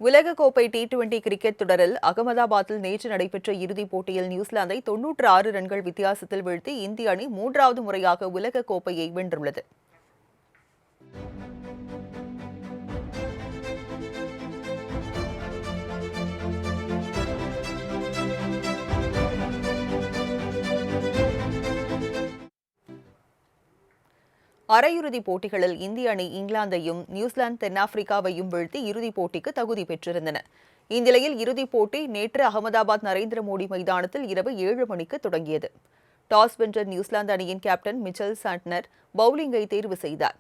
உலகக்கோப்பை T20 cricket தொடரில் அகமதாபாத்தில் நேற்று நடைபெற்ற இறுதிப் போட்டியில் நியூசிலாந்தை 96 ரன்கள் வித்தியாசத்தில் வீழ்த்தி இந்திய அணி 3வது முறையாக உலகக்கோப்பையை வென்றுள்ளது. அரையிறுதிப் போட்டிகளில் இந்திய அணி இங்கிலாந்தையும் நியூசிலாந்து தென்னாப்பிரிக்காவையும் வீழ்த்தி இறுதிப் போட்டிக்கு தகுதி பெற்றிருந்தன. இந்நிலையில் இறுதிப் போட்டி நேற்று அகமதாபாத் நரேந்திர மோடி மைதானத்தில் இரவு 7 மணிக்கு தொடங்கியது. டாஸ் வென்ற நியூசிலாந்து அணியின் கேப்டன் மிச்சல் சாண்ட்னர் பவுலிங்கை தேர்வு செய்தார்.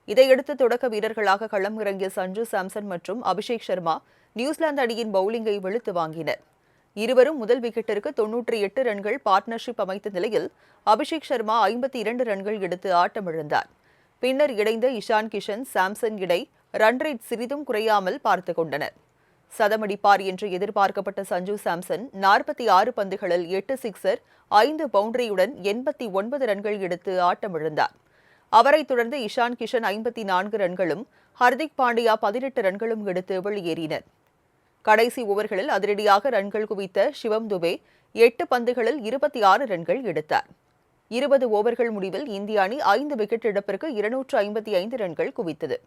இதையடுத்து தொடக்க வீரர்களாக களம் இறங்கிய சஞ்சு சாம்சன் மற்றும் அபிஷேக் சர்மா நியூசிலாந்து அணியின் பவுலிங்கை வெளுத்து வாங்கினர். இருவரும் முதல் விக்கெட்டிற்கு 98 ரன்கள் பார்ட்னர்ஷிப் அமைத்த நிலையில் அபிஷேக் சர்மா 52 ரன்கள் எடுத்து ஆட்டமிழந்தார். பின்னர் இணைந்த இஷான் கிஷன், சாம்சன் இடை ரன் ரேட் சிறிதும் குறையாமல் பார்த்துக் கொண்டனர். சதமடிப்பார் என்று எதிர்பார்க்கப்பட்ட சஞ்சு சாம்சன் 46 பந்துகளில் 8 சிக்சர், 5 பவுண்டரியுடன் 89 ரன்கள் எடுத்து ஆட்டமிழந்தார். அவரைத் தொடர்ந்து இஷான் கிஷன் 54 ரன்களும், ஹர்திக் பாண்டியா 18 ரன்களும் எடுத்து வெளியேறினர். கடைசி ஓவர்களில் அதிரடியாக ரன்கள் குவித்த சிவம் துபே 8 பந்துகளில் 26 ரன்கள் எடுத்தார். 20 ஓவர்கள் முடிவில் இந்திய அணி 5 விக்கெட் இழப்பிற்கு 255 ரன்கள் குவித்தது.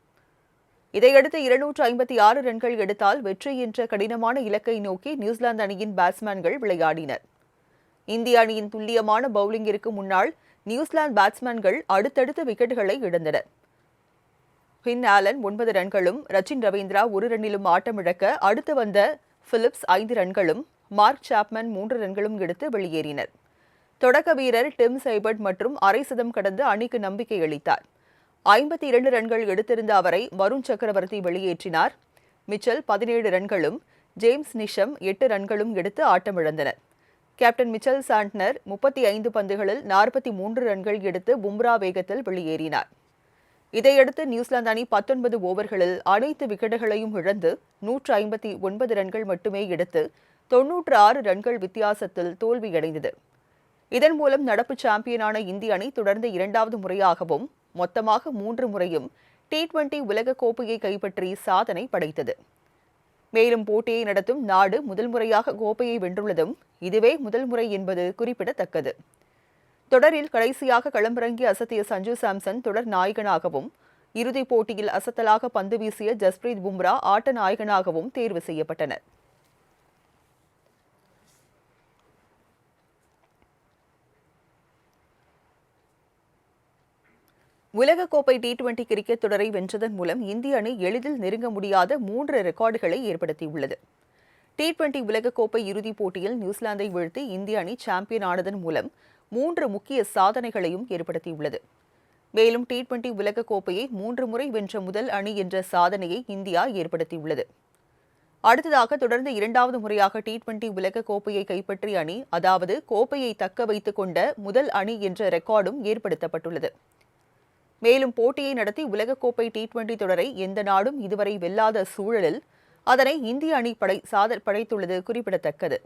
இதையடுத்து 256 ரன்கள் எடுத்தால் வெற்றி என்ற கடினமான இலக்கை நோக்கி நியூசிலாந்து அணியின் பேட்ஸ்மேன்கள் விளையாடினர். இந்திய அணியின் துல்லியமான பவுலிங்கிற்கு முன்னால் நியூசிலாந்து பேட்ஸ்மேன்கள் அடுத்தடுத்து விக்கெட்டுகளை இழந்தனர். ஃபின் ஆலன் 9 ரன்களும், ரச்சின் ரவீந்திரா 1 ரன்னிலும் ஆட்டமிழக்க அடுத்து வந்த பிலிப்ஸ் 5 ரன்களும், மார்க் சாப்மன் 3 ரன்களும் எடுத்து வெளியேறினர். தொடக்க வீரர் டிம் சைபர்ட் மற்றும் அரை சதம் கடந்து அணிக்கு நம்பிக்கை அளித்தார். 52 ரன்கள் எடுத்திருந்த அவரை வருண் சக்கரவர்த்தி வெளியேற்றினார். மிச்சல் 17 ரன்களும், ஜேம்ஸ் நிஷம் 8 ரன்களும் எடுத்து ஆட்டமிழந்தனர். கேப்டன் மிச்சல் சாண்ட்னர் 35 பந்துகளில் 43 ரன்கள் எடுத்து பும்ரா வேகத்தில் வெளியேறினார். இதையடுத்து நியூசிலாந்து அணி 19 ஓவர்களில் அனைத்து விக்கெட்டுகளையும் இழந்து 159 ரன்கள் மட்டுமே எடுத்து 96 ரன்கள் வித்தியாசத்தில் தோல்வியடைந்தது. இதன் மூலம் நடப்பு சாம்பியனான இந்திய அணி தொடர்ந்து 2வது முறையாகவும் மொத்தமாக 3 முறையும் டி20 உலகக்கோப்பையை கைப்பற்றி சாதனை படைத்தது. மேலும் போட்டியை நடத்தும் நாடு முதல் முறையாக கோப்பையை வென்றுள்ளதும் இதுவே முதல் முறை என்பது குறிப்பிடத்தக்கது. தொடரில் கடைசியாக களமிறங்கி அசத்திய சஞ்சு சாம்சன் தொடர் நாயகனாகவும், இறுதிப் போட்டியில் அசத்தலாக பந்து வீசிய ஜஸ்பிரீத் பும்ரா ஆட்ட நாயகனாகவும் தேர்வு செய்யப்பட்டனர். உலகக்கோப்பை டி20 கிரிக்கெட் தொடரை வென்றதன் மூலம் இந்திய அணி எளிதில் நெருங்க முடியாத 3 ரெக்கார்டுகளை ஏற்படுத்தியுள்ளது. டி20 உலகக்கோப்பை இறுதிப் போட்டியில் நியூசிலாந்தை வீழ்த்தி இந்திய அணி சாம்பியன் ஆனதன் மூலம் 3 முக்கிய சாதனைகளையும் ஏற்படுத்தியுள்ளது. மேலும் டி20 உலகக்கோப்பையை 3 முறை வென்ற முதல் அணி என்ற சாதனையை இந்தியா ஏற்படுத்தியுள்ளது. அடுத்ததாக தொடர்ந்து 2வது முறையாக டி20 உலகக்கோப்பையை கைப்பற்றிய அணி, அதாவது கோப்பையை தக்க வைத்துக் கொண்ட முதல் அணி என்ற ரெக்கார்டும் ஏற்படுத்தப்பட்டுள்ளது. மேலும் போட்டியை நடத்தி உலகக்கோப்பை டி20 தொடரை எந்த நாடும் இதுவரை வெல்லாத சூழலில் அதனை இந்திய அணி படைத்துள்ளது குறிப்பிடத்தக்கது.